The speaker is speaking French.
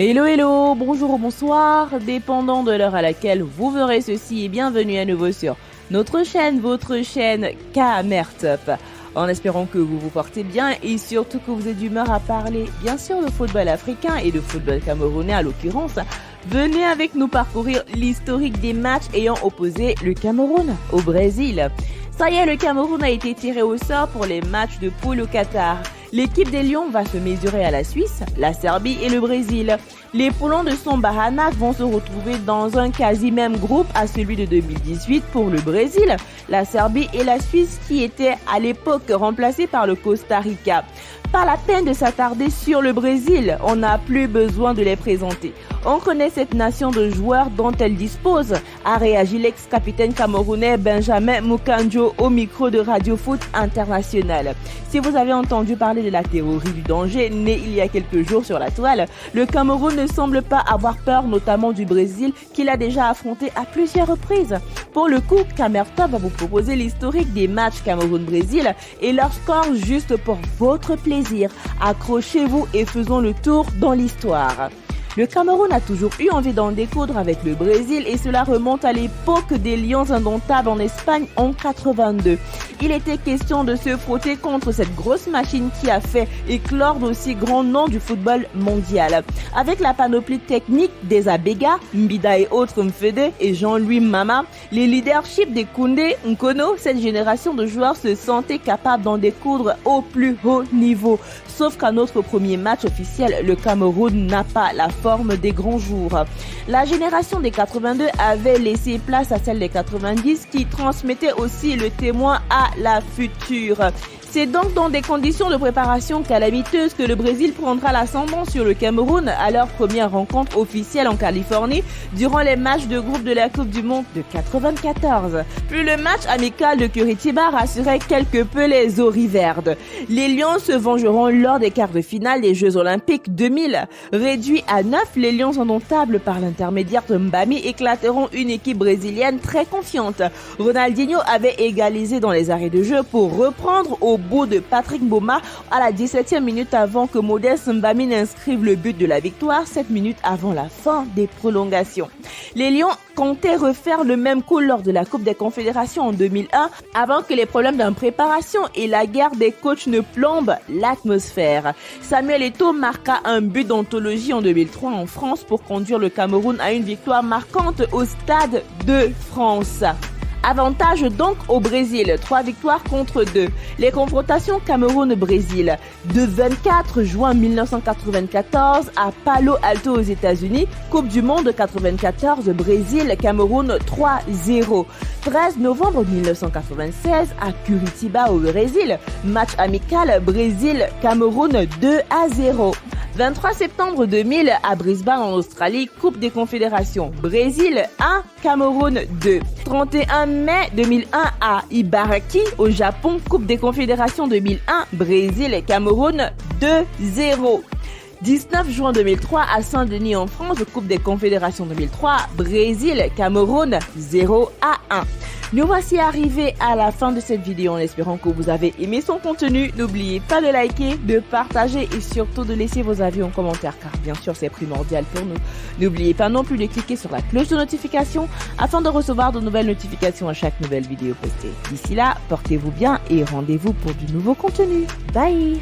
Hello hello, bonjour ou bonsoir, dépendant de l'heure à laquelle vous verrez ceci et bienvenue à nouveau sur notre chaîne, votre chaîne Kamertop. En espérant que vous vous portez bien et surtout que vous êtes d'humeur à parler bien sûr de football africain et de football camerounais à l'occurrence, venez avec nous parcourir l'historique des matchs ayant opposé le Cameroun au Brésil. Ça y est, le Cameroun a été tiré au sort pour les matchs de poule au Qatar. L'équipe des Lions va se mesurer à la Suisse, la Serbie et le Brésil. Les Poulons de Sambaranak vont se retrouver dans un quasi même groupe à celui de 2018 pour le Brésil, la Serbie et la Suisse qui étaient à l'époque remplacées par le Costa Rica. Pas la peine de s'attarder sur le Brésil, on n'a plus besoin de les présenter. On connaît cette nation de joueurs dont elle dispose, a réagi l'ex-capitaine camerounais Benjamin Moukandjo au micro de Radio Foot International. Si vous avez entendu parler de la théorie du danger née il y a quelques jours sur la toile, le Cameroun ne semble pas avoir peur, notamment du Brésil, qu'il a déjà affronté à plusieurs reprises. Pour le coup, Kamertop va vous proposer l'historique des matchs Cameroun-Brésil et leur score juste pour votre plaisir. Accrochez-vous et faisons le tour dans l'histoire. Le Cameroun a toujours eu envie d'en découdre avec le Brésil et cela remonte à l'époque des Lions indomptables en Espagne en 82. Il était question de se frotter contre cette grosse machine qui a fait éclore d'aussi grands noms du football mondial. Avec la panoplie technique des Abega, Mbida et autres Mfede et Jean-Louis Mama, les leaderships des Koundé, Nkono, cette génération de joueurs se sentait capable d'en découdre au plus haut niveau. Sauf qu'à notre premier match officiel, le Cameroun n'a pas la forme des grands jours. La génération des 82 avait laissé place à celle des 90 qui transmettait aussi le témoin à la future. C'est donc dans des conditions de préparation calamiteuses que le Brésil prendra l'ascendant sur le Cameroun à leur première rencontre officielle en Californie durant les matchs de groupe de la Coupe du Monde de 94. Puis le match amical de Curitiba rassurait quelque peu les Auriverdes. Les Lions se vengeront lors des quarts de finale des Jeux Olympiques 2000. Réduits à 9, les Lions indomptables par l'intermédiaire de Mbami éclateront une équipe brésilienne très confiante. Ronaldinho avait égalisé dans les arrêts de jeu pour reprendre au bout de Patrick Mboma à la 17e minute avant que Modeste Mbami n'inscrive le but de la victoire, 7 minutes avant la fin des prolongations. Les Lions comptaient refaire le même coup lors de la Coupe des Confédérations en 2001 avant que les problèmes d'impréparation et la guerre des coachs ne plombent l'atmosphère. Samuel Eto'o marqua un but d'anthologie en 2003 en France pour conduire le Cameroun à une victoire marquante au Stade de France. Avantage donc au Brésil, 3 victoires contre 2. Les confrontations Cameroun-Brésil. De 24 juin 1994 à Palo Alto aux États-Unis, Coupe du Monde 94, Brésil-Cameroun 3-0. 13 novembre 1996 à Curitiba au Brésil, match amical Brésil-Cameroun 2-0. 23 septembre 2000 à Brisbane en Australie, Coupe des Confédérations, Brésil 1, Cameroun 2. 31 mai 2001 à Ibaraki au Japon, Coupe des Confédérations 2001, Brésil et Cameroun 2-0. 19 juin 2003 à Saint-Denis en France, Coupe des Confédérations 2003, Brésil, Cameroun 0-1. Nous voici arrivés à la fin de cette vidéo en espérant que vous avez aimé son contenu. N'oubliez pas de liker, de partager et surtout de laisser vos avis en commentaire car bien sûr c'est primordial pour nous. N'oubliez pas non plus de cliquer sur la cloche de notification afin de recevoir de nouvelles notifications à chaque nouvelle vidéo postée. D'ici là, portez-vous bien et rendez-vous pour du nouveau contenu. Bye!